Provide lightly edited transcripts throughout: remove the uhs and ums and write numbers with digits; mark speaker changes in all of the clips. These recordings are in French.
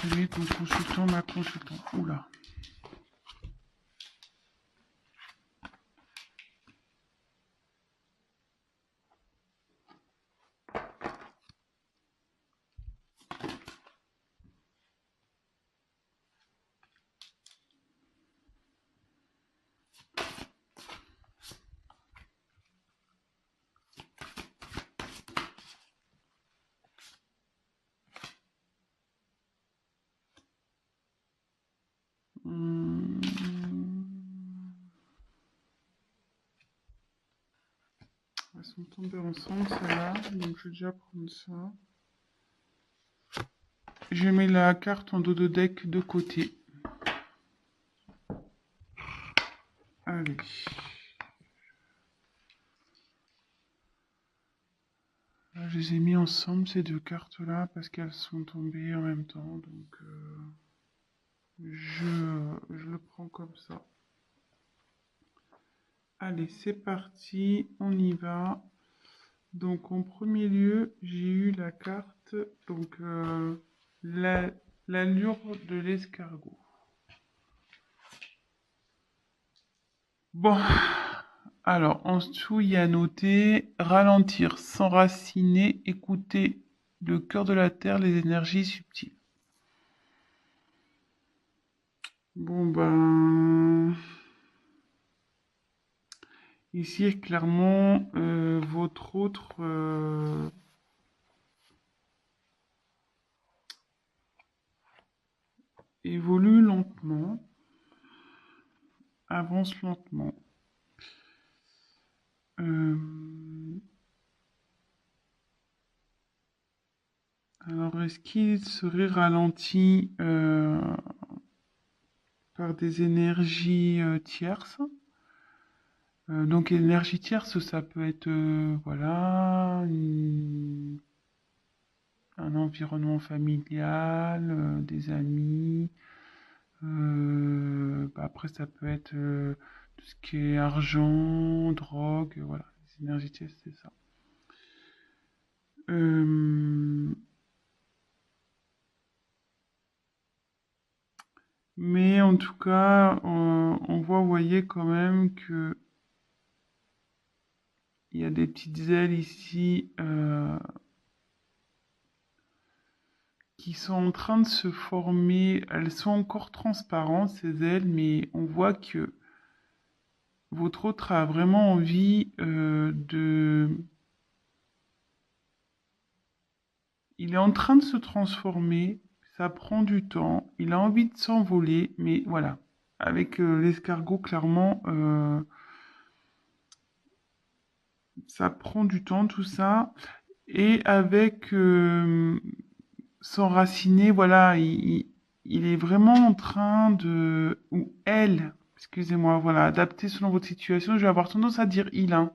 Speaker 1: celui de mon consultant, ma consultante. Oula. Elles sont tombées ensemble, celles-là. Donc, je vais déjà prendre ça. Je mets la carte en dos de deck de côté. Allez. Là, je les ai mis ensemble, ces deux cartes-là, parce qu'elles sont tombées en même temps. Donc, je le prends comme ça. Allez, c'est parti, on y va. Donc, en premier lieu, j'ai eu la carte, donc l'allure de l'escargot. Bon, alors, en dessous, il y a noté ralentir, s'enraciner, écouter le cœur de la terre, les énergies subtiles. Bon, ben... Ici, clairement, votre autre évolue lentement, avance lentement. Alors, est-ce qu'il serait ralenti par des énergies tierces? Donc, énergie tierce, ça peut être, voilà, un environnement familial, des amis. Après, ça peut être tout ce qui est argent, drogue, voilà. Les énergies tierces, c'est ça. Mais en tout cas, on voit, vous voyez quand même que il y a des petites ailes ici qui sont en train de se former. Elles sont encore transparentes, ces ailes, mais on voit que votre autre a vraiment envie de... Il est en train de se transformer, ça prend du temps, il a envie de s'envoler, mais voilà. Avec l'escargot, clairement, ça prend du temps, tout ça. Et avec s'enraciner, voilà, il est vraiment en train de... Ou elle, excusez-moi, voilà, adapter selon votre situation. Je vais avoir tendance à dire il, hein,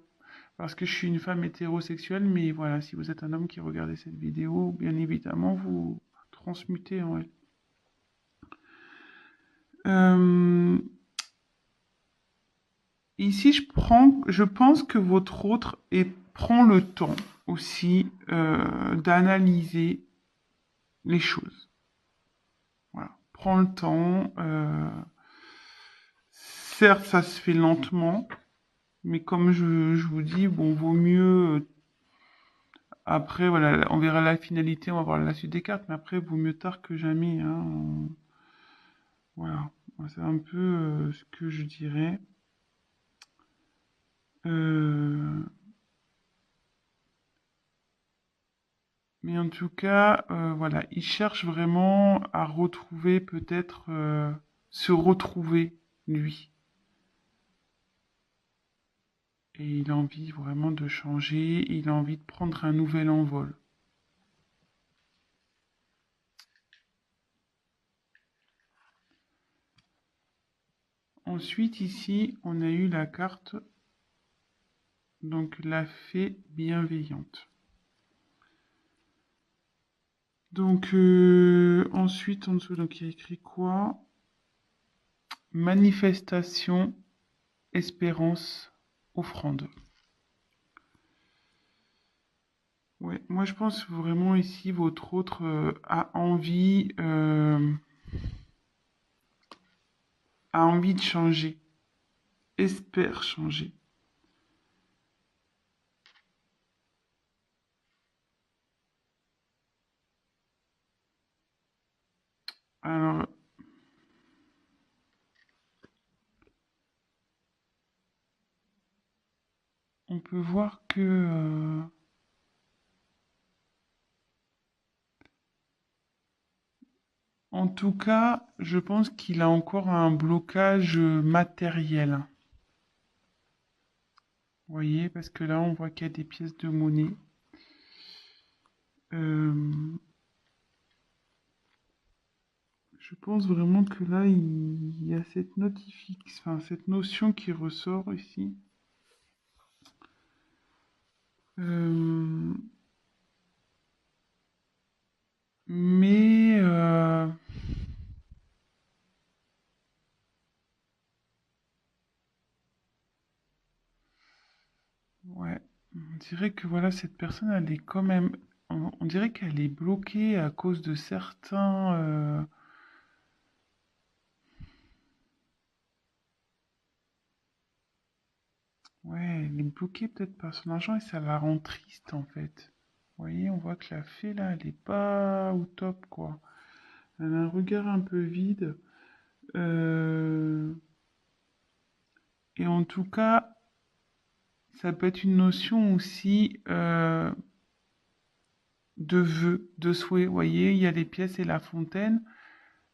Speaker 1: parce que je suis une femme hétérosexuelle, mais voilà, si vous êtes un homme qui regardez cette vidéo, bien évidemment, vous transmutez en elle. Ici, je pense que votre autre prend le temps aussi d'analyser les choses. Voilà, prend le temps. Certes, ça se fait lentement, mais comme je vous dis, bon, vaut mieux. Après, voilà, on verra la finalité, on va voir la suite des cartes, mais après, vaut mieux tard que jamais. Hein. Voilà, c'est un peu ce que je dirais. Mais en tout cas, voilà, il cherche vraiment à retrouver, peut-être, se retrouver, lui. Et il a envie vraiment de changer, il a envie de prendre un nouvel envol. Ensuite, ici, on a eu la carte, donc la fée bienveillante. Donc, ensuite, en dessous, donc, il y a écrit quoi? Manifestation, espérance, offrande. Ouais, moi je pense vraiment ici votre autre a envie de changer, espère changer. Alors, on peut voir que, en tout cas, je pense qu'il a encore un blocage matériel. Vous voyez, parce que là, on voit qu'il y a des pièces de monnaie. Euh, je pense vraiment que là, il y a cette enfin, cette notion qui ressort ici. Euh, mais ouais, on dirait que voilà, cette personne, elle est quand même, on dirait qu'elle est bloquée à cause de certains, ouais, elle est bloquée peut-être par son argent et ça la rend triste en fait. Vous voyez, on voit que la fée là, elle est pas au top quoi. Elle a un regard un peu vide. Euh, et en tout cas, ça peut être une notion aussi de vœu, de souhait. Vous voyez, il y a les pièces et la fontaine.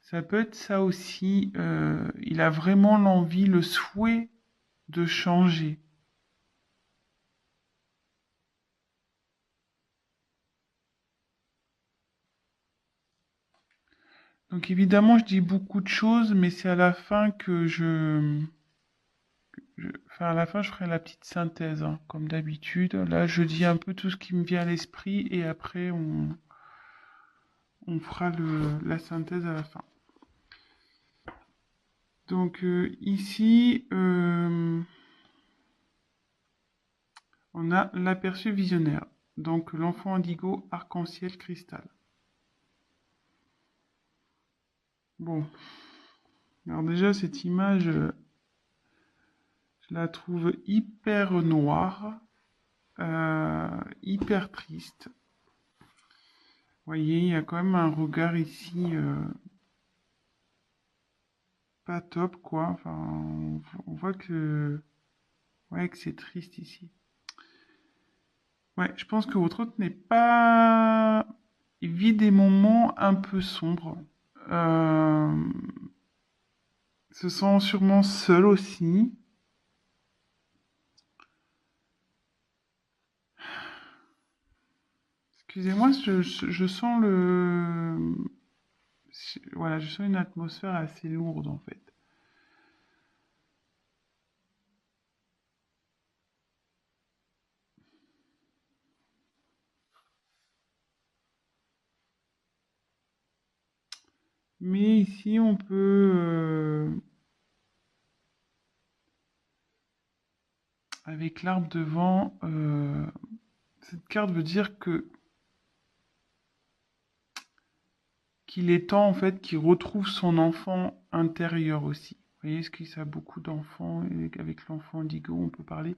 Speaker 1: Ça peut être ça aussi. Il a vraiment l'envie, le souhait de changer. Donc évidemment, je dis beaucoup de choses, mais c'est à la fin que enfin, à la fin, je ferai la petite synthèse, hein, comme d'habitude. Là, je dis un peu tout ce qui me vient à l'esprit et après, on fera la synthèse à la fin. Donc ici, on a l'aperçu visionnaire. Donc l'enfant indigo, arc-en-ciel, cristal. Bon, alors déjà, cette image, je la trouve hyper noire, hyper triste. Vous voyez, il y a quand même un regard ici pas top, quoi. Enfin, on voit que, ouais, que c'est triste ici. Ouais, je pense que votre hôte n'est pas... Il vit des moments un peu sombres. Euh, Se sent sûrement seul aussi. Excusez-moi, je sens voilà, je sens une atmosphère assez lourde en fait. Mais ici, on peut, avec l'arbre devant, cette carte veut dire que qu'il est temps en fait qu'il retrouve son enfant intérieur aussi. Vous voyez, ce qu'il y a beaucoup d'enfants et avec l'enfant indigo, on peut parler.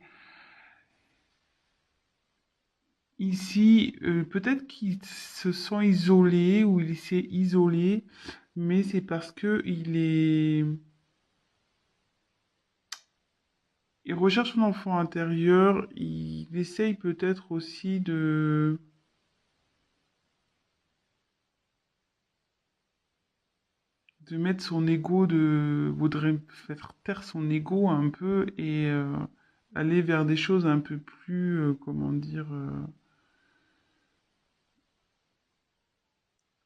Speaker 1: Ici, peut-être qu'il se sent isolé ou il s'est isolé, mais c'est parce que il recherche son enfant intérieur. Il essaye peut-être aussi de mettre son ego, voudrait faire taire son ego un peu et aller vers des choses un peu plus, comment dire,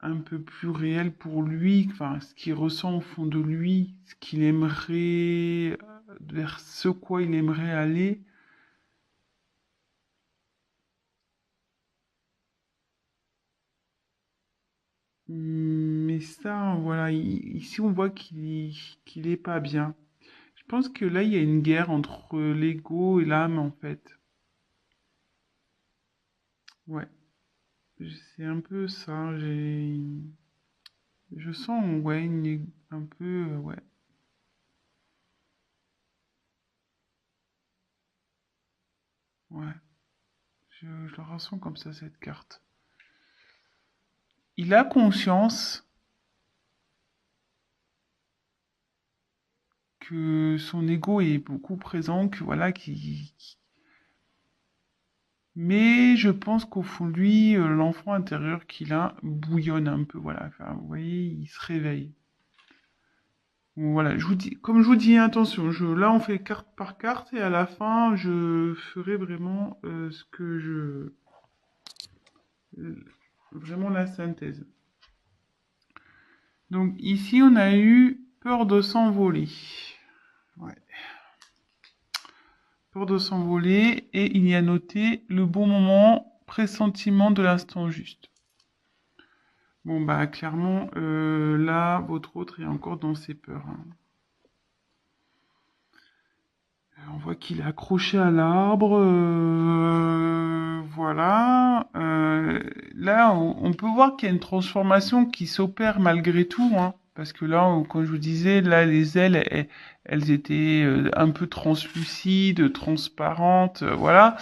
Speaker 1: un peu plus réelles pour lui, enfin, ce qu'il ressent au fond de lui, ce qu'il aimerait, vers ce quoi il aimerait aller. Mais ça, voilà, ici on voit qu'il est pas bien. Je pense que là, il y a une guerre entre l'ego et l'âme, en fait. Ouais. c'est un peu ça. Je sens, ouais, un peu, ouais, ouais. Je la ressens comme ça, cette carte. Il a conscience que son ego est beaucoup présent, que voilà, mais je pense qu'au fond de lui, l'enfant intérieur qu'il a bouillonne un peu, voilà. Enfin, vous voyez, il se réveille. Voilà, je vous dis, comme je vous dis, attention, là on fait carte par carte et à la fin je ferai vraiment ce que vraiment la synthèse. Donc ici on a eu peur de s'envoler. Ouais. Peur de s'envoler et il y a noté le bon moment, pressentiment de l'instant juste. Bon bah clairement là votre autre est encore dans ses peurs, hein. On voit qu'il est accroché à l'arbre. Voilà. Là, on peut voir qu'il y a une transformation qui s'opère malgré tout, hein. Parce que là, comme je vous disais, là, les ailes, elles étaient un peu translucides, transparentes, voilà.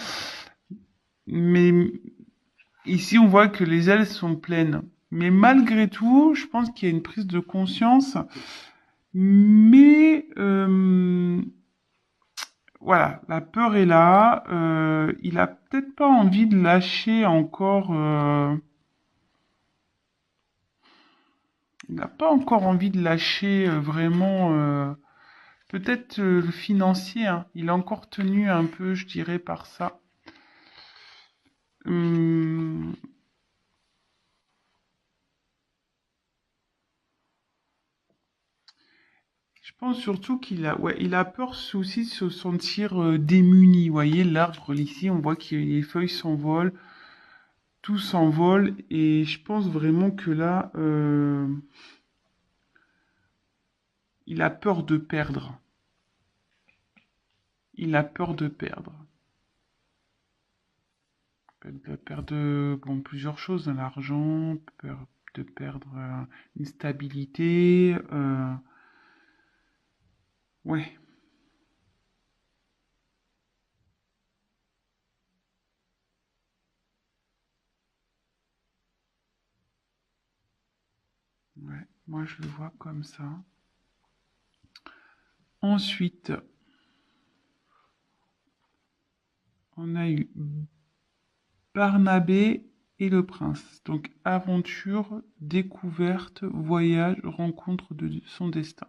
Speaker 1: Mais ici, on voit que les ailes sont pleines. Mais malgré tout, je pense qu'il y a une prise de conscience. Mais voilà, la peur est là. Il a peut-être pas envie de lâcher encore. Il n'a pas encore envie de lâcher vraiment. Peut-être le financier, hein. Il est encore tenu un peu, je dirais, par ça. Hum, je pense surtout ouais, il a peur aussi de se sentir démuni. Vous voyez, l'arbre ici, on voit que les feuilles s'envolent, tout s'envole, et je pense vraiment que là, il a peur de perdre. Il a peur de perdre. De perdre bon, plusieurs choses, de l'argent, peur de perdre une stabilité. Ouais, ouais, moi je le vois comme ça. Ensuite, on a eu Barnabé et le prince. Donc aventure, découverte, voyage, rencontre de son destin.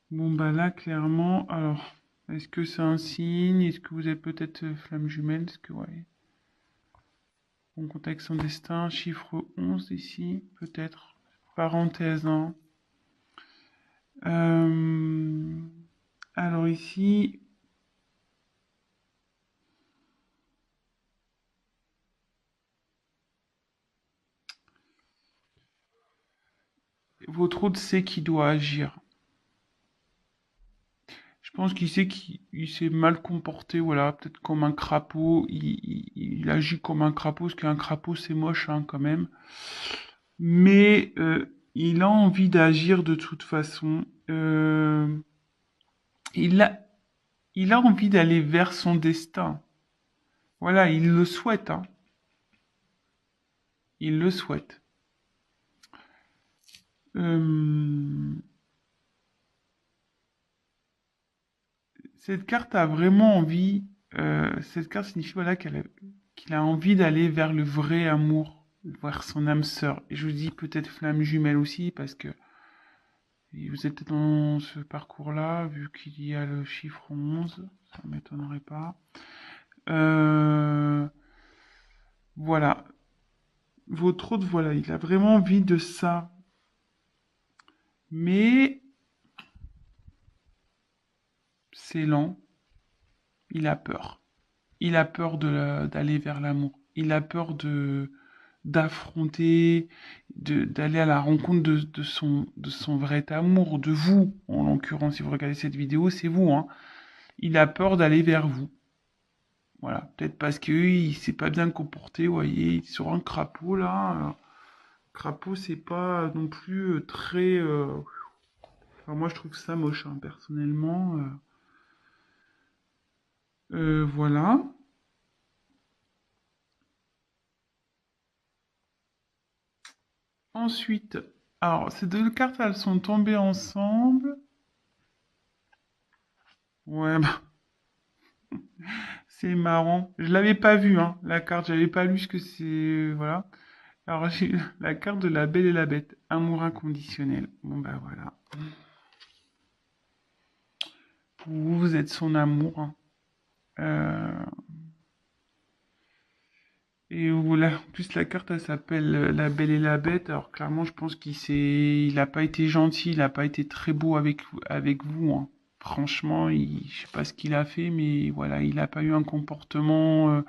Speaker 1: Bon bah là clairement, alors est-ce que c'est un signe? Est-ce que vous avez peut-être flamme jumelle? Est-ce que ouais. En contact son destin, chiffre 11 ici, peut-être. Parenthèse, hein. Euh, alors ici, votre hôte sait qu'il doit agir. Je pense qu'il sait qu'il s'est mal comporté, voilà, peut-être comme un crapaud. Il agit comme un crapaud, parce qu'un crapaud c'est moche hein, quand même. Mais il a envie d'agir de toute façon. Il a, il a envie d'aller vers son destin. Voilà, il le souhaite, hein. Il le souhaite. Euh, cette carte a vraiment envie. Cette carte signifie voilà qu'il a envie d'aller vers le vrai amour, vers son âme sœur. Et je vous dis peut-être flamme jumelle aussi parce que vous êtes dans ce parcours-là, vu qu'il y a le chiffre 11, ça m'étonnerait pas. Euh, voilà, votre autre, voilà, il a vraiment envie de ça, mais c'est lent. Il a peur. Il a peur d'aller vers l'amour. Il a peur d'affronter, d'aller à la rencontre de son vrai amour, de vous. En l'occurrence, si vous regardez cette vidéo, c'est vous, hein. Il a peur d'aller vers vous. Voilà, peut-être parce que il s'est pas bien comporté, vous voyez, il est sur un crapaud là. Crapaud, c'est pas non plus très. Enfin, moi, je trouve ça moche, hein, personnellement. Voilà. Ensuite, alors, ces deux cartes, elles sont tombées ensemble. Ouais, bah, c'est marrant. Je l'avais pas vu, hein, la carte. J'avais pas lu ce que c'est. Voilà. Alors, j'ai eu la carte de la Belle et la Bête. Amour inconditionnel. Bon, bah voilà. Vous êtes son amour, hein. Euh, Et voilà, en plus la carte elle s'appelle La Belle et la Bête. Alors clairement, je pense il a pas été gentil, il a pas été très beau avec vous, hein. Franchement, je sais pas ce qu'il a fait, mais voilà, il a pas eu un comportement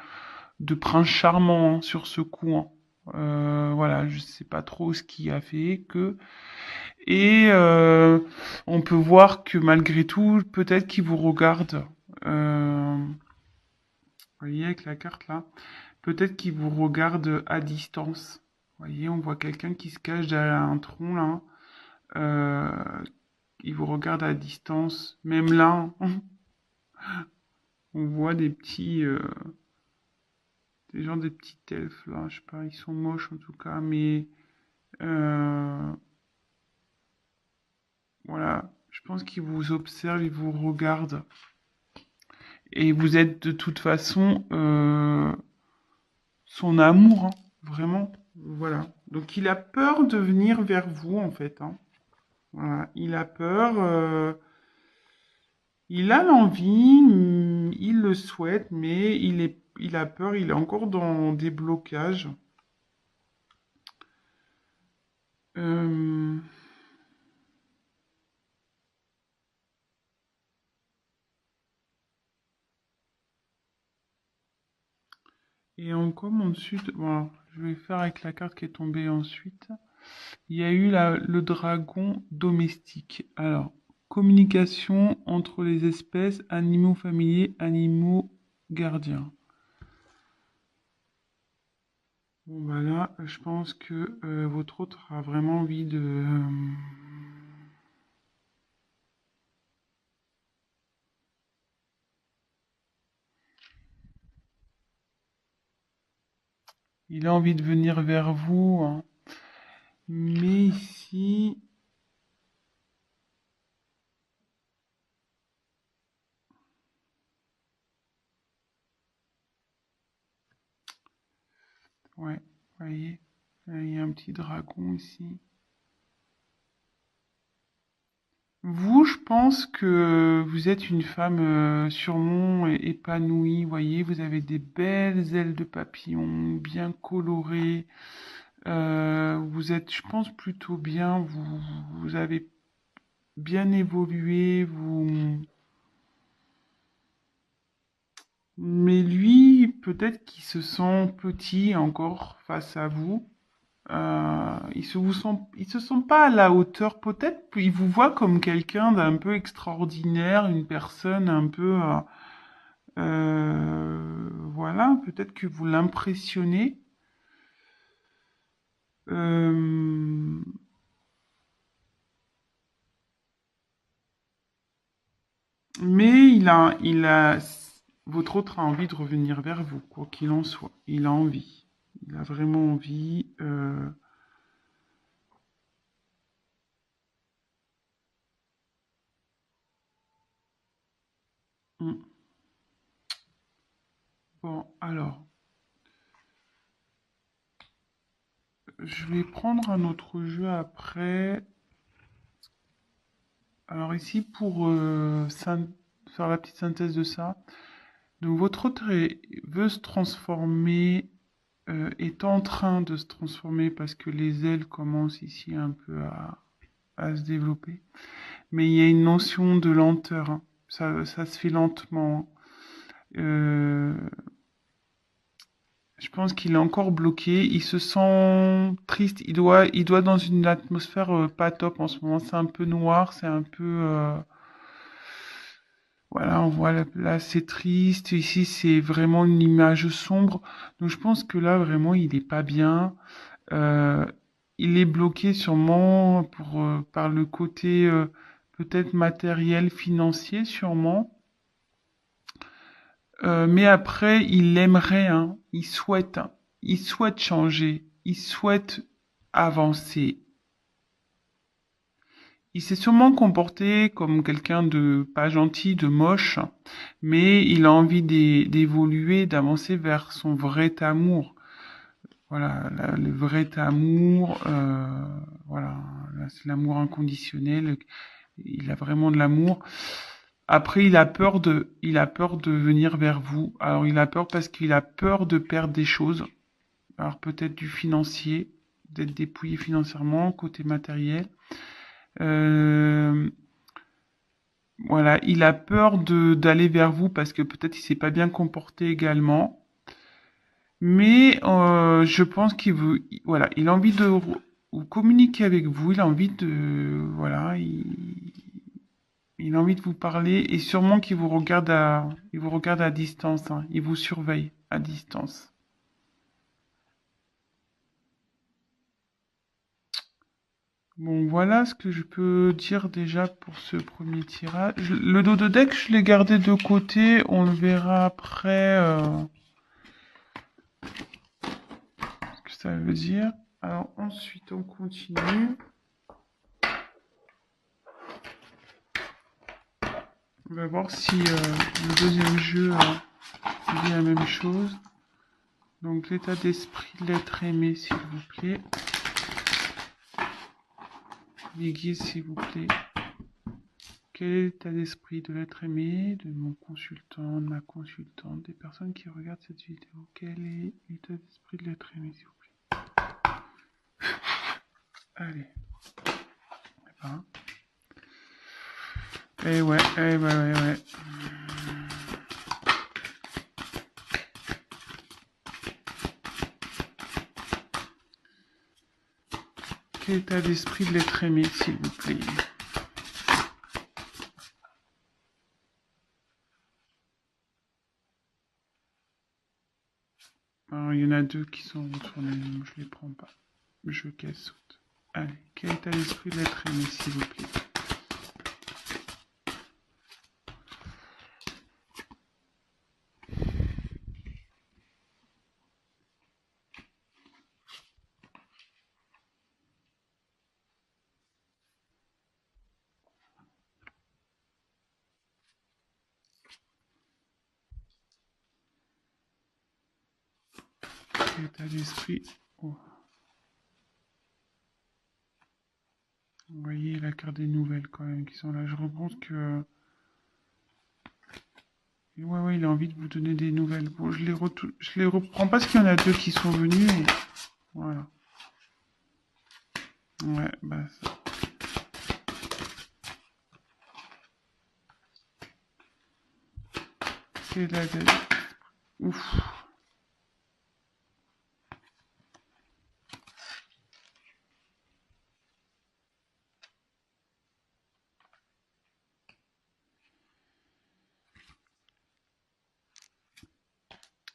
Speaker 1: de prince charmant, hein, sur ce coup, hein. Voilà, je sais pas trop ce qui a fait que. Et on peut voir que malgré tout, peut-être qu'il vous regarde. Vous voyez avec la carte là. Peut-être qu'il vous regarde à distance. Vous voyez, on voit quelqu'un qui se cache derrière un tronc là. Euh, il vous regarde à distance. Même là, on voit des petits elfes là. Je sais pas, ils sont moches en tout cas, mais euh, voilà. Je pense qu'il vous observe, il vous regarde. Et vous êtes de toute façon son amour, hein, vraiment. Voilà. Donc il a peur de venir vers vous en fait, hein. Voilà, il a peur, il a l'envie, il le souhaite, mais il a peur, il est encore dans des blocages. Euh, et encore ensuite, bon, je vais faire avec la carte qui est tombée ensuite. Il y a eu le dragon domestique. Alors, communication entre les espèces, animaux familiers, animaux gardiens. Bon, bah là, je pense que votre autre a vraiment envie de. Il a envie de venir vers vous, hein. Mais ici, ouais, vous voyez, il y a un petit dragon ici. Vous, je pense que vous êtes une femme sûrement épanouie, vous voyez, vous avez des belles ailes de papillon, bien colorées. Vous êtes, je pense, plutôt bien. Vous avez bien évolué. Mais lui, peut-être qu'il se sent petit encore face à vous. Il se sent pas à la hauteur. Peut-être il vous voit comme quelqu'un d'un peu extraordinaire, une personne un peu, voilà. Peut-être que vous l'impressionnez. Euh, mais votre autre a envie de revenir vers vous, quoi qu'il en soit. Il a envie. Il a vraiment envie. Hmm. Bon, alors, je vais prendre un autre jeu après. Alors ici, pour faire la petite synthèse de ça, donc votre autre veut se transformer, est en train de se transformer parce que les ailes commencent ici un peu à se développer. Mais il y a une notion de lenteur, hein. Ça se fait lentement, hein. Euh, je pense qu'il est encore bloqué. Il se sent triste. Il doit dans une atmosphère pas top en ce moment. C'est un peu noir. C'est un peu. Voilà, on voit là, c'est triste. Ici, c'est vraiment une image sombre. Donc, je pense que là, vraiment, il est pas bien. Euh, il est bloqué sûrement par le côté peut-être matériel, financier, sûrement. Mais après, il aimerait, hein, il souhaite changer, il souhaite avancer. Il s'est sûrement comporté comme quelqu'un de pas gentil, de moche, mais il a envie d'évoluer, d'avancer vers son vrai amour. Voilà, le vrai amour, voilà, là, c'est l'amour inconditionnel. Il a vraiment de l'amour. Après, il a peur de venir vers vous. Alors, il a peur parce qu'il a peur de perdre des choses. Alors, peut-être du financier, d'être dépouillé financièrement, côté matériel. Euh, voilà, il a peur d'aller vers vous parce que peut-être il s'est pas bien comporté également. Mais je pense qu'il veut, voilà, il a envie de communiquer avec vous. Il a envie de, voilà, il a envie de vous parler et sûrement il vous regarde à distance, hein. Il vous surveille à distance. Bon, voilà ce que je peux dire déjà pour ce premier tirage. Le dos de deck, je l'ai gardé de côté. On le verra après ce que ça veut dire. Alors ensuite, on continue. On va voir si le deuxième jeu dit la même chose. Donc l'état d'esprit de l'être aimé, s'il vous plaît. Les guides, s'il vous plaît. Quel est l'état d'esprit de l'être aimé, de mon consultant, de ma consultante, des personnes qui regardent cette vidéo? Quel est l'état d'esprit de l'être aimé, s'il vous plaît? Allez. Hein. Eh ouais, eh ouais. Quel état d'esprit de l'être aimé, s'il vous plaît? Alors, il y en a deux qui sont retournés, je les prends pas. Je casse. Allez, quel état d'esprit de l'être aimé, s'il vous plaît? Quel état d'esprit? Oh. Vous voyez la carte des nouvelles quand même qui sont là. Je repense que... Ouais, il a envie de vous donner des nouvelles. Bon, je les reprends parce qu'il y en a deux qui sont venus. Et... Voilà. Ouais, bah ça. C'est la... Ouf.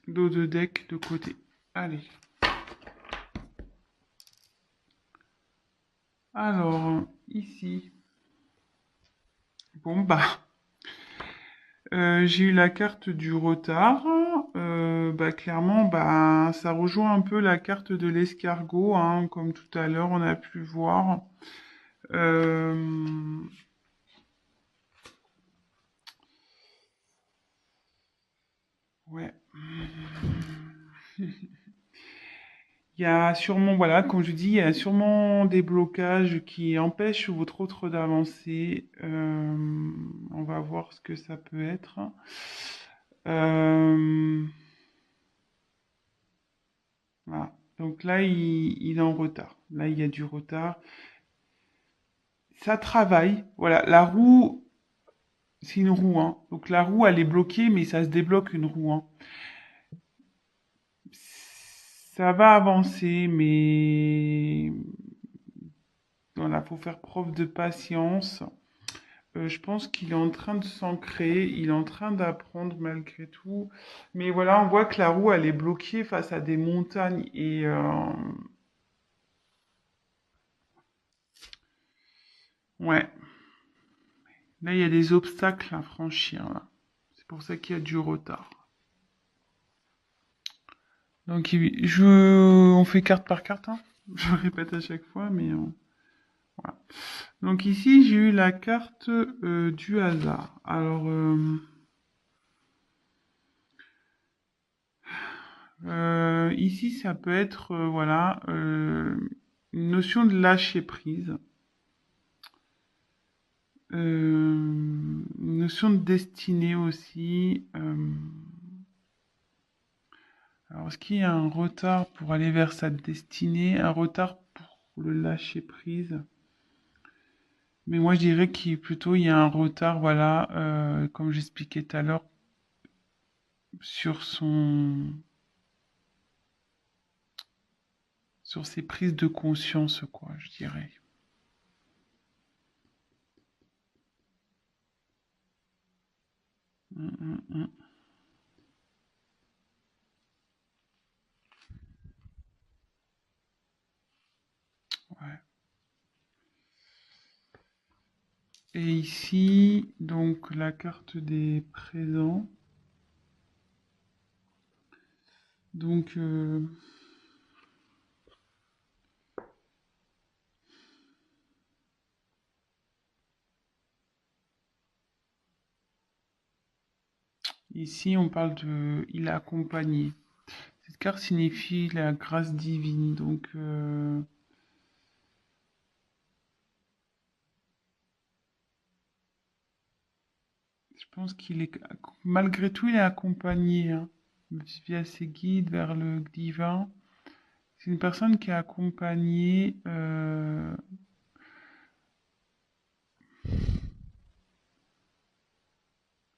Speaker 1: Dos de deck de côté. Allez. Alors, ici. Bon, bah... j'ai eu la carte du retard. Bah, clairement, bah, ça rejoint un peu la carte de l'escargot, hein, comme tout à l'heure, on a pu voir. Euh, ouais. Il y a sûrement, voilà, comme je dis, il y a sûrement des blocages qui empêchent votre autre d'avancer. On va voir ce que ça peut être. Euh, voilà. Donc là, il est en retard. Là, il y a du retard. Ça travaille. Voilà, la roue, c'est une roue, hein. Donc la roue, elle est bloquée, mais ça se débloque une roue, hein. Ça va avancer, mais voilà, faut faire preuve de patience. Je pense qu'il est en train de s'ancrer, il est en train d'apprendre malgré tout. Mais voilà, on voit que la roue, elle est bloquée face à des montagnes. Et ouais, là, il y a des obstacles à franchir, là. C'est pour ça qu'il y a du retard. Donc, on fait carte par carte, hein. Je le répète à chaque fois, mais voilà. Donc ici, j'ai eu la carte du hasard. Alors, ici, ça peut être, voilà, une notion de lâcher prise, une notion de destinée aussi. Alors, est-ce qu'il y a un retard pour aller vers sa destinée, un retard pour le lâcher prise? Mais moi, je dirais qu'il plutôt il y a un retard, voilà, comme j'expliquais tout à l'heure, sur sur ses prises de conscience, quoi, je dirais. Mm, mm, mm. Ouais. Et ici, donc la carte des présents. Donc ici, on parle de il a accompagné. Cette carte signifie la grâce divine. Donc je pense qu'il est malgré tout, il est accompagné, hein, via ses guides vers le divin. C'est une personne qui est accompagnée.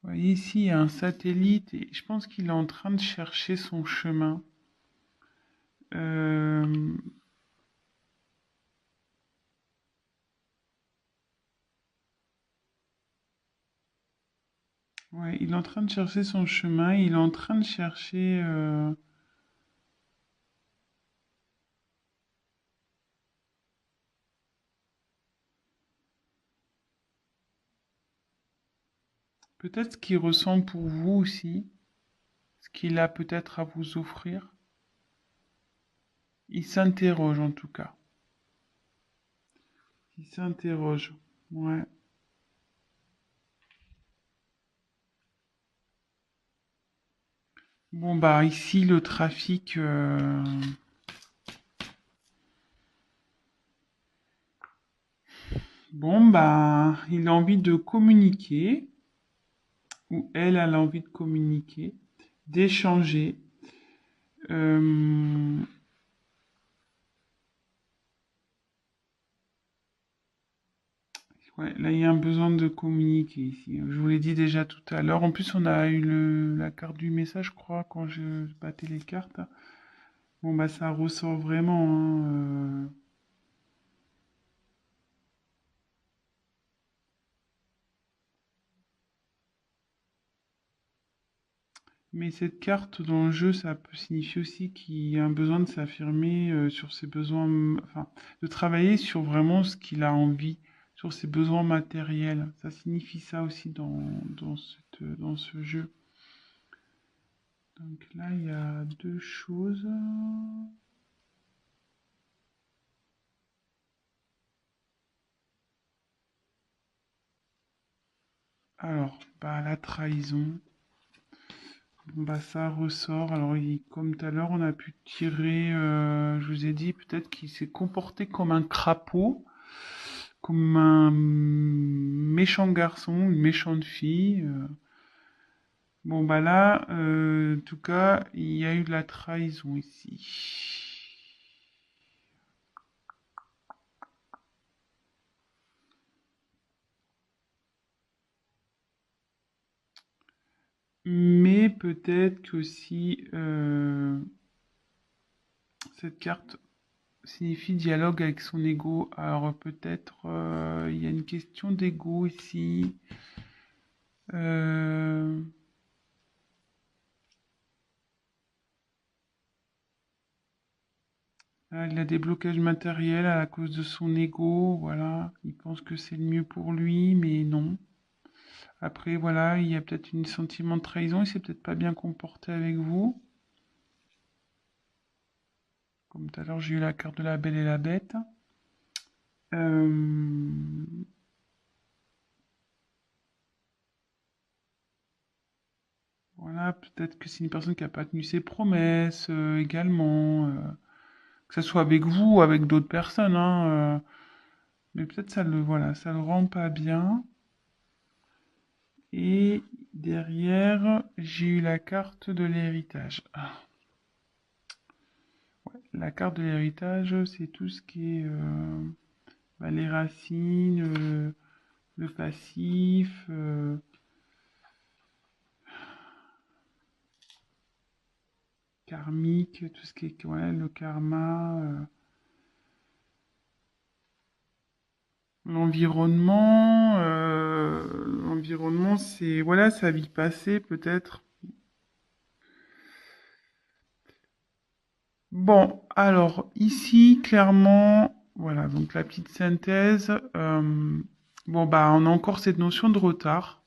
Speaker 1: Vous voyez, ici, il y a un satellite et je pense qu'il est en train de chercher son chemin. Euh, ouais, il est en train de chercher son chemin. Il est en train de chercher. Peut-être ce qu'il ressent pour vous aussi. Ce qu'il a peut-être à vous offrir. Il s'interroge en tout cas. Il s'interroge. Ouais. Bon, bah, ici, le trafic. Bon, bah, il a envie de communiquer. Ou elle a envie de communiquer. D'échanger. Euh, ouais, là, il y a un besoin de communiquer ici. Je vous l'ai dit déjà tout à l'heure. En plus, on a eu la carte du message, je crois, quand je battais les cartes. Bon, bah, ça ressort vraiment, hein. Mais cette carte dans le jeu, ça peut signifier aussi qu'il y a un besoin de s'affirmer sur ses besoins, enfin, de travailler sur vraiment ce qu'il a envie, sur ses besoins matériels. Ça signifie ça aussi dans ce jeu. Donc là, il y a deux choses. Alors, bah, la trahison. Bon, bah, ça ressort. Alors, comme tout à l'heure, on a pu tirer, je vous ai dit, peut-être qu'il s'est comporté comme un crapaud, comme un méchant garçon, une méchante fille. Bon, bah là, en tout cas, il y a eu de la trahison ici. Mais peut-être qu'aussi, cette carte signifie dialogue avec son ego. Alors peut-être il y a une question d'ego ici. Euh, il a des blocages matériels à la cause de son ego. Voilà, il pense que c'est le mieux pour lui, mais non. Après, voilà, il y a peut-être un sentiment de trahison. Il s'est peut-être pas bien comporté avec vous. Comme tout à l'heure, j'ai eu la carte de la Belle et la Bête. Euh, Voilà, peut-être que c'est une personne qui n'a pas tenu ses promesses également, que ce soit avec vous ou avec d'autres personnes, hein, mais peut-être ça le, voilà, ça le rend pas bien. Et derrière, j'ai eu la carte de l'héritage. Ah, ouais, la carte de l'héritage, c'est tout ce qui est bah, les racines, le passif, karmique, tout ce qui est ouais, le karma. L'environnement, c'est voilà sa vie passée peut-être. Bon, alors ici clairement, voilà donc la petite synthèse. Bon bah on a encore cette notion de retard.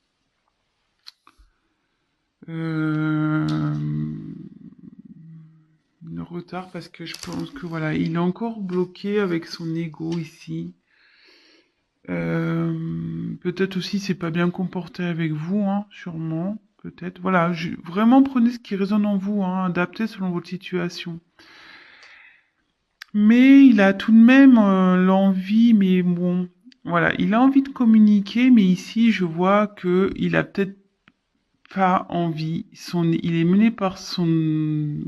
Speaker 1: Euh, le retard parce que je pense que voilà il est encore bloqué avec son ego ici. Peut-être aussi c'est pas bien comporté avec vous, hein, sûrement, peut-être. Voilà, vraiment prenez ce qui résonne en vous, hein, adaptez selon votre situation. Mais il a tout de même l'envie, mais bon, voilà, il a envie de communiquer, mais ici je vois que il a peut-être pas envie. Il est mené par son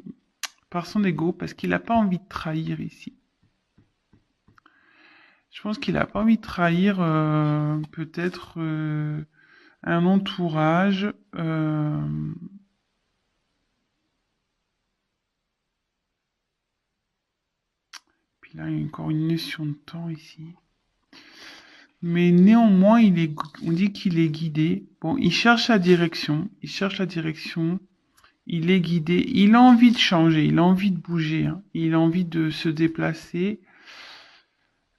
Speaker 1: ego parce qu'il n'a pas envie de trahir ici. Je pense qu'il n'a pas envie de trahir peut-être un entourage. Puis là, il y a encore une notion de temps ici. Mais néanmoins, on dit qu'il est guidé. Bon, il cherche la direction. Il cherche la direction. Il est guidé. Il a envie de changer. Il a envie de bouger, hein. Il a envie de se déplacer.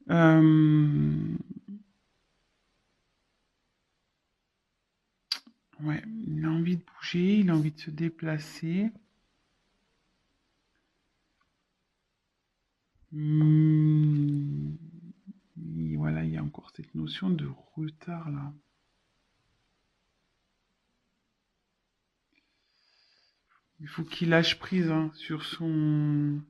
Speaker 1: Euh, ouais, il a envie de bouger. Il a envie de se déplacer. Hmm, et voilà, il y a encore cette notion de retard là. Il faut qu'il lâche prise hein, sur son.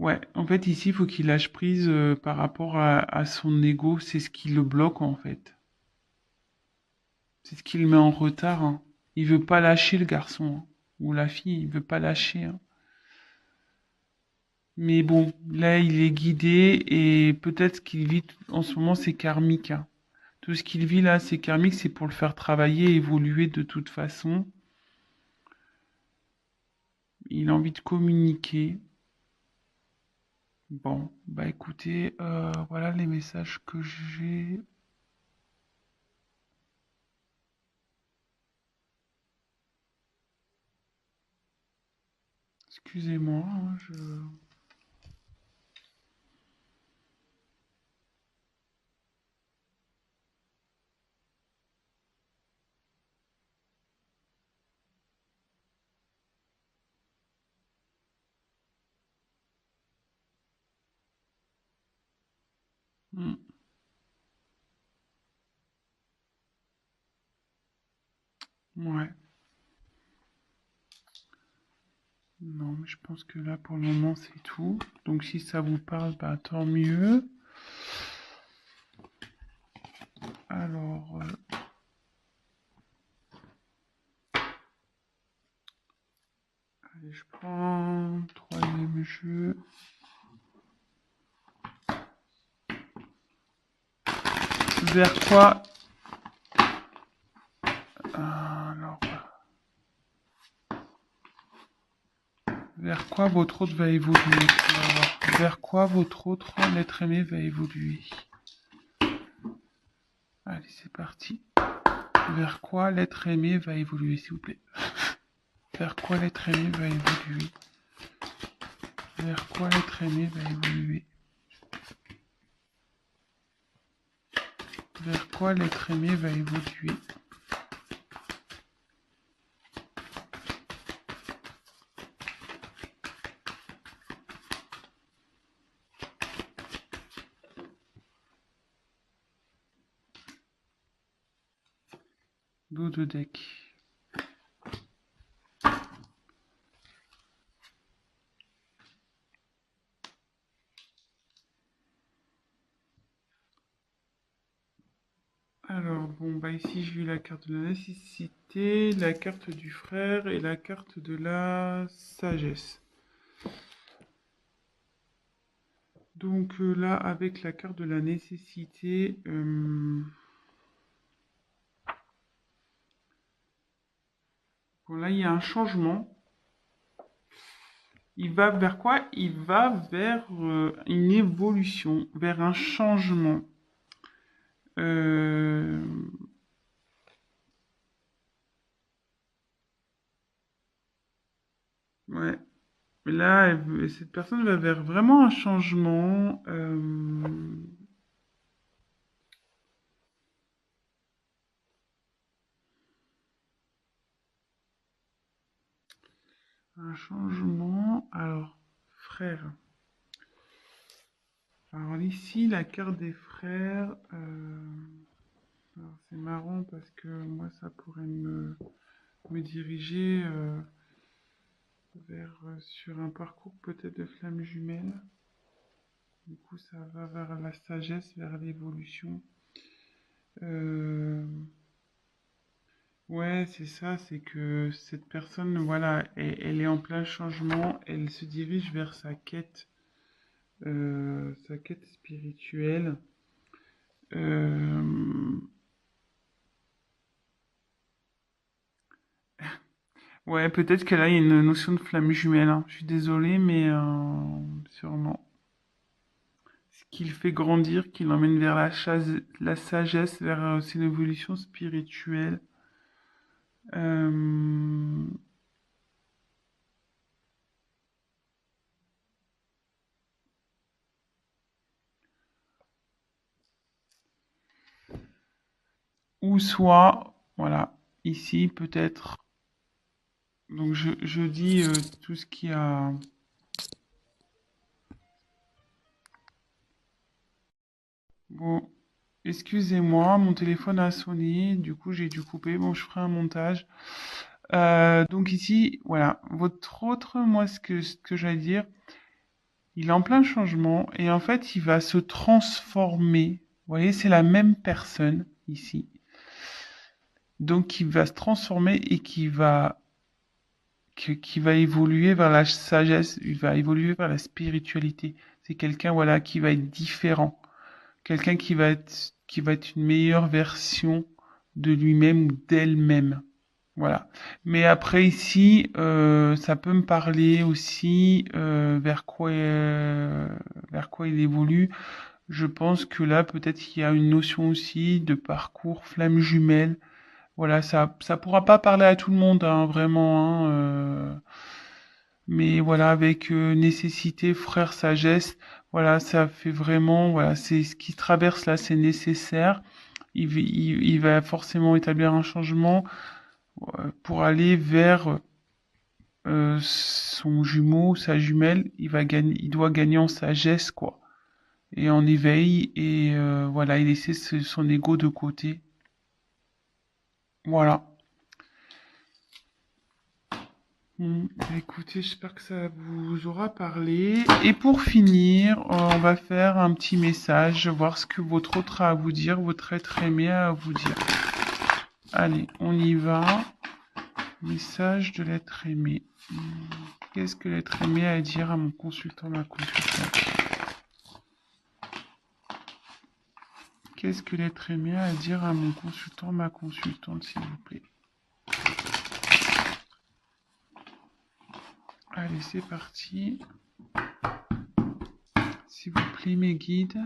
Speaker 1: Ouais, en fait, ici, il faut qu'il lâche prise par rapport à son ego. C'est ce qui le bloque, en fait. C'est ce qui le met en retard, hein. Il veut pas lâcher le garçon, hein. Ou la fille, il veut pas lâcher, hein. Mais bon, là, il est guidé et peut-être ce qu'il vit en ce moment, c'est karmique, hein. Tout ce qu'il vit là, c'est karmique, c'est pour le faire travailler, évoluer de toute façon. Il a envie de communiquer. Bon, bah écoutez, voilà les messages que j'ai. Excusez-moi, hein, je. Hmm, ouais. Non, mais je pense que là, pour le moment, c'est tout. Donc, si ça vous parle, bah, tant mieux. Alors, allez, je prends troisième jeu. Vers quoi? Alors, vers quoi votre autre va évoluer? On va voir. Vers quoi votre autre, l'être aimé, va évoluer? Allez, c'est parti. Vers quoi l'être aimé va évoluer, s'il vous plaît? Vers quoi l'être aimé va évoluer? Vers quoi l'être aimé va évoluer? Vers quoi l'être aimé va évoluer? Dos de deck. Alors, bon, bah ici, j'ai eu la carte de la nécessité, la carte du frère et la carte de la sagesse. Donc là, avec la carte de la nécessité, bon, là, il y a un changement. Il va vers quoi? Il va vers une évolution, vers un changement. Euh, ouais. Mais là, cette personne va vers vraiment un changement. Un changement. Alors, frère. Alors ici, la carte des frères. Alors, c'est marrant parce que moi, ça pourrait me diriger vers sur un parcours peut-être de flamme jumelle. Du coup, ça va vers la sagesse, vers l'évolution. Euh, ouais, c'est ça, c'est que cette personne, voilà, elle est en plein changement, elle se dirige vers sa quête spirituelle. Euh, ouais, peut-être que là, il y a une notion de flamme jumelle, hein. Je suis désolé, mais sûrement. Ce qui le fait grandir, qui l'emmène vers la sagesse, vers aussi l'évolution spirituelle. Euh, ou soit, voilà, ici peut-être. Donc je dis tout ce qui a... Bon, excusez-moi, mon téléphone a sonné, du coup j'ai dû couper. Bon, je ferai un montage. Donc ici, voilà, votre autre, moi, ce que j'allais dire, il est en plein changement et en fait, il va se transformer. Vous voyez, c'est la même personne ici. Donc, qui va se transformer et qui va évoluer vers la sagesse, il va évoluer vers la spiritualité. C'est quelqu'un, voilà, qui va être différent. Quelqu'un qui va être une meilleure version de lui-même ou d'elle-même. Voilà. Mais après ici, ça peut me parler aussi vers quoi il évolue. Je pense que là, peut-être il y a une notion aussi de parcours flamme jumelle. Voilà, ça pourra pas parler à tout le monde, hein, vraiment, hein, mais voilà, avec nécessité, frère, sagesse, voilà, ça fait vraiment, voilà, c'est ce qui traverse là, c'est nécessaire. Il va forcément établir un changement pour aller vers son jumeau, sa jumelle. Il doit gagner en sagesse, quoi, et en éveil, et voilà, il laisser son ego de côté. Voilà. Bon, bah écoutez, j'espère que ça vous aura parlé. Et pour finir, on va faire un petit message, voir ce que votre autre a à vous dire, votre être aimé a à vous dire. Allez, on y va. Message de l'être aimé. Qu'est-ce que l'être aimé a à dire à mon consultant, ma consultante? Qu'est-ce que l'être aimé a à dire à mon consultant, ma consultante, s'il vous plaît? Allez, c'est parti. S'il vous plaît, mes guides,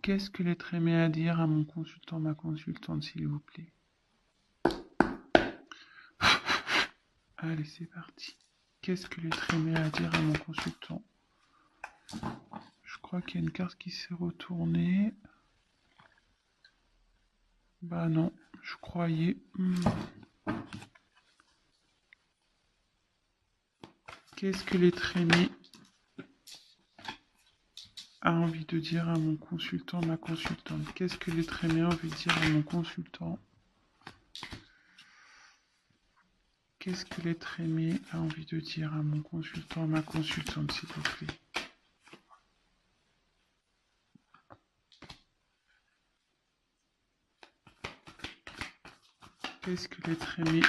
Speaker 1: qu'est-ce que l'être aimé a à dire à mon consultant, ma consultante, s'il vous plaît? Allez, c'est parti. Qu'est-ce que l'être aimé a à dire à mon consultant? Je crois qu'il y a une carte qui s'est retournée. Bah non, je croyais. Qu'est-ce que l'être aimé a envie de dire à mon consultant, ma consultante? Qu'est-ce que l'être aimé a envie de dire à mon consultant? Qu'est-ce que l'être aimé a envie de dire à mon consultant, ma consultante, s'il vous plaît? Qu'est-ce que l'être aimé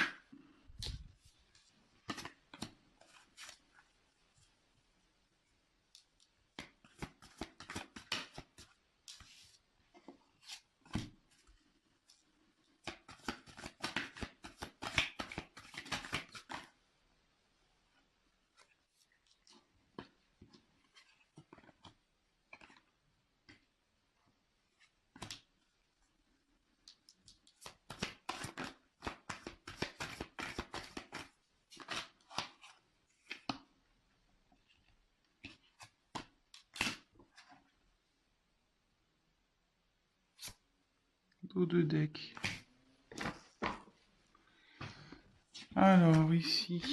Speaker 1: dos de deck? Alors, ici.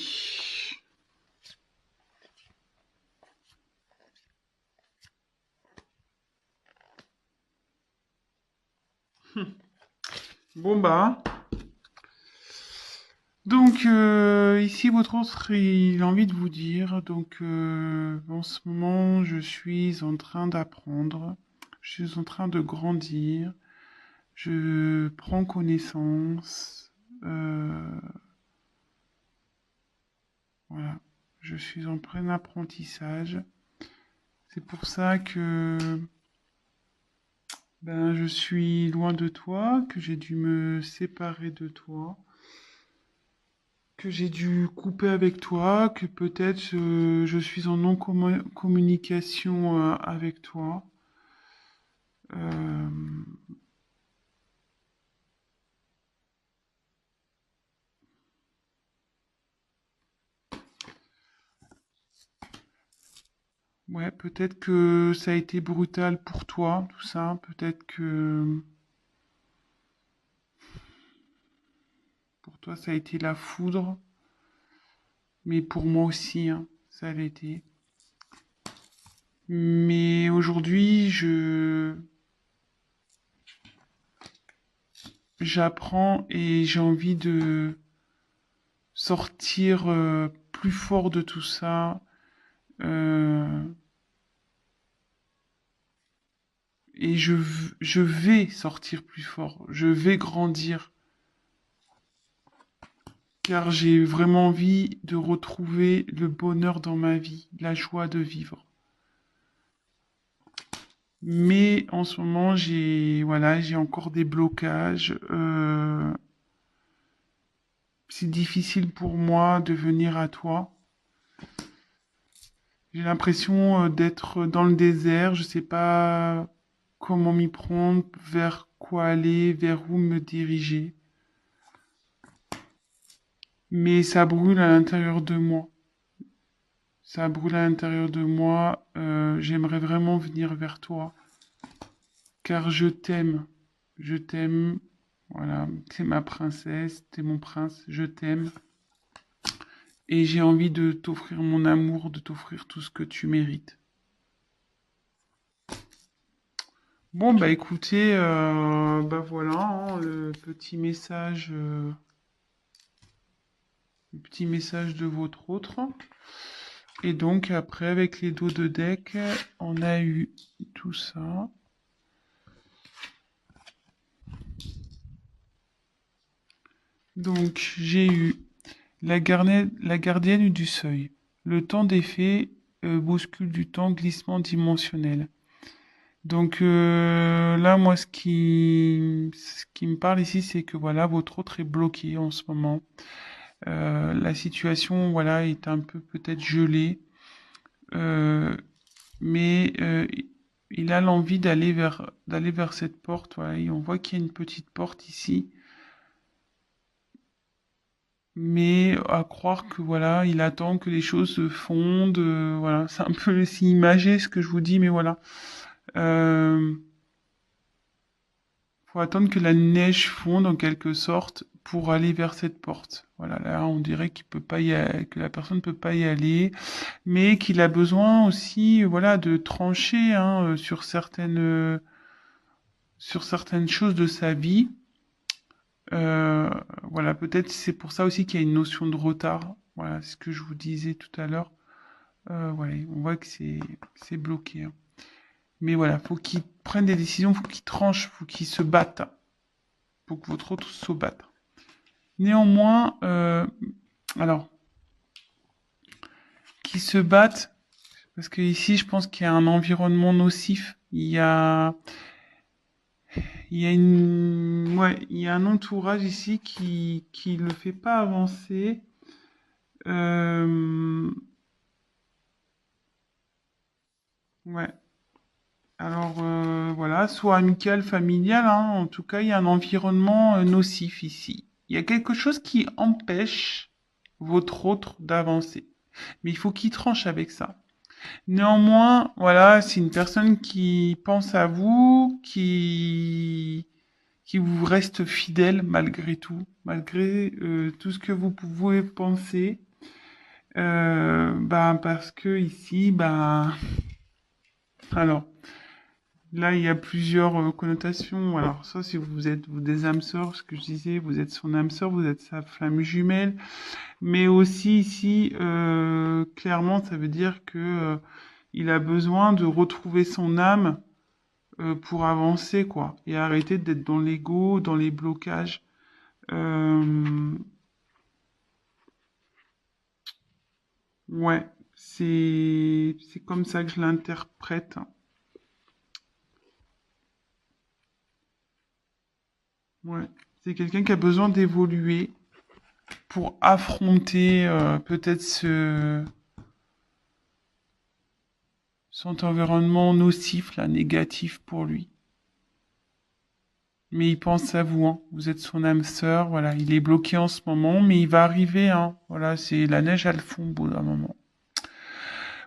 Speaker 1: Bon bah. Donc, ici, votre autre, il a envie de vous dire. Donc, en ce moment, je suis en train d'apprendre. Je suis en train de grandir. Je prends connaissance. Voilà. Je suis en plein apprentissage. C'est pour ça que ben, je suis loin de toi, que j'ai dû me séparer de toi, que j'ai dû couper avec toi, que peut-être je suis en non-communication avec toi. Euh, ouais, peut-être que ça a été brutal pour toi, tout ça. Peut-être que pour toi, ça a été la foudre. Mais pour moi aussi, hein, ça l'a été. Mais aujourd'hui, j'apprends et j'ai envie de sortir plus fort de tout ça. euh, et je vais sortir plus fort. Je vais grandir. Car j'ai vraiment envie de retrouver le bonheur dans ma vie, la joie de vivre. Mais en ce moment, voilà, j'ai encore des blocages. C'est difficile pour moi de venir à toi. J'ai l'impression d'être dans le désert. Je sais pas comment m'y prendre, vers quoi aller, vers où me diriger. Mais ça brûle à l'intérieur de moi. Ça brûle à l'intérieur de moi. J'aimerais vraiment venir vers toi. Car je t'aime. Je t'aime. Voilà. T'es ma princesse. T'es mon prince. Je t'aime. Et j'ai envie de t'offrir mon amour, de t'offrir tout ce que tu mérites. Bon, bah écoutez, bah voilà, hein, le petit message de votre autre. Et donc après, avec les dos de deck, on a eu tout ça. Donc j'ai eu la gardienne du seuil. Le temps des fées bouscule du temps, glissement dimensionnel. Donc là, moi, ce qui me parle ici, c'est que voilà, votre autre est bloqué en ce moment. La situation, voilà, est un peu peut-être gelée, euh, mais il a l'envie d'aller vers cette porte. Voilà, et on voit qu'il y a une petite porte ici, mais à croire que voilà, il attend que les choses se fondent. Voilà, c'est un peu si imagé ce que je vous dis, mais voilà. Euh, Faut attendre que la neige fonde en quelque sorte pour aller vers cette porte. Voilà, là on dirait qu'il peut pas que la personne peut pas y aller, mais qu'il a besoin aussi, voilà, de trancher hein, sur certaines choses de sa vie. Euh, voilà, peut-être c'est pour ça aussi qu'il y a une notion de retard. Voilà, ce que je vous disais tout à l'heure. Voilà, on voit que c'est bloqué, hein. Mais voilà, faut qu'il prenne des décisions, faut qu'il tranche, faut qu'il se batte, faut que votre autre se batte. Néanmoins, alors, qui se battent, parce que ici, je pense qu'il y a un environnement nocif. Il y a un entourage ici qui le fait pas avancer. Euh, ouais. Alors voilà, soit amical, familial, hein, en tout cas, il y a un environnement nocif ici. Il y a quelque chose qui empêche votre autre d'avancer. Mais il faut qu'il tranche avec ça. Néanmoins, voilà, c'est une personne qui pense à vous, qui vous reste fidèle malgré tout, malgré tout ce que vous pouvez penser. Ben, parce que ici, ben, alors, là, il y a plusieurs connotations. Alors, ça, si vous êtes vous, des âmes sœurs, ce que je disais, vous êtes son âme sœur, vous êtes sa flamme jumelle. Mais aussi ici, clairement, ça veut dire que il a besoin de retrouver son âme pour avancer, quoi, et arrêter d'être dans l'ego, dans les blocages. Euh, ouais, c'est comme ça que je l'interprète. Ouais, c'est quelqu'un qui a besoin d'évoluer pour affronter peut-être son environnement nocif, là, négatif pour lui. Mais il pense à vous, hein. Vous êtes son âme sœur, voilà. Il est bloqué en ce moment, mais il va arriver, hein. Voilà, c'est la neige à le fond au bout d'un moment.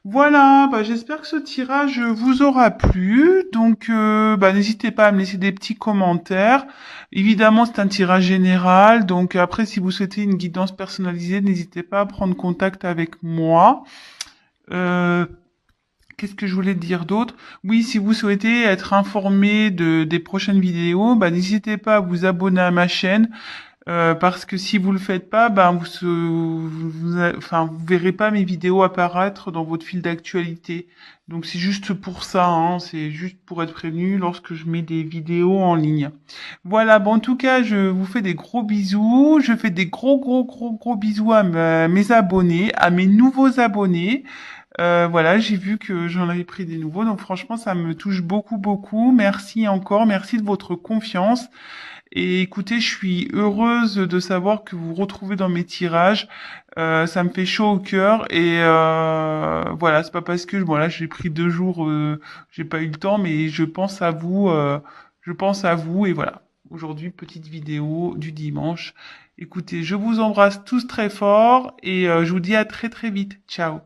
Speaker 1: Voilà, bah, j'espère que ce tirage vous aura plu. Donc, bah, n'hésitez pas à me laisser des petits commentaires. Évidemment, c'est un tirage général. Donc, après, si vous souhaitez une guidance personnalisée, n'hésitez pas à prendre contact avec moi. Euh, Qu'est-ce que je voulais dire d'autre? Oui, si vous souhaitez être informé des prochaines vidéos, bah, n'hésitez pas à vous abonner à ma chaîne. Parce que si vous le faites pas, ben enfin, vous verrez pas mes vidéos apparaître dans votre fil d'actualité. Donc c'est juste pour ça, hein, c'est juste pour être prévenu lorsque je mets des vidéos en ligne. Voilà, bon en tout cas, je vous fais des gros bisous, je fais des gros bisous à mes abonnés, à mes nouveaux abonnés. Voilà, j'ai vu que j'en avais pris des nouveaux, donc franchement ça me touche beaucoup. Merci encore, merci de votre confiance. Et écoutez, je suis heureuse de savoir que vous retrouvez dans mes tirages. Ça me fait chaud au cœur et voilà, c'est pas parce que bon là j'ai pris 2 jours, j'ai pas eu le temps, mais je pense à vous, et voilà. Aujourd'hui, petite vidéo du dimanche. Écoutez, je vous embrasse tous très fort et je vous dis à très vite. Ciao.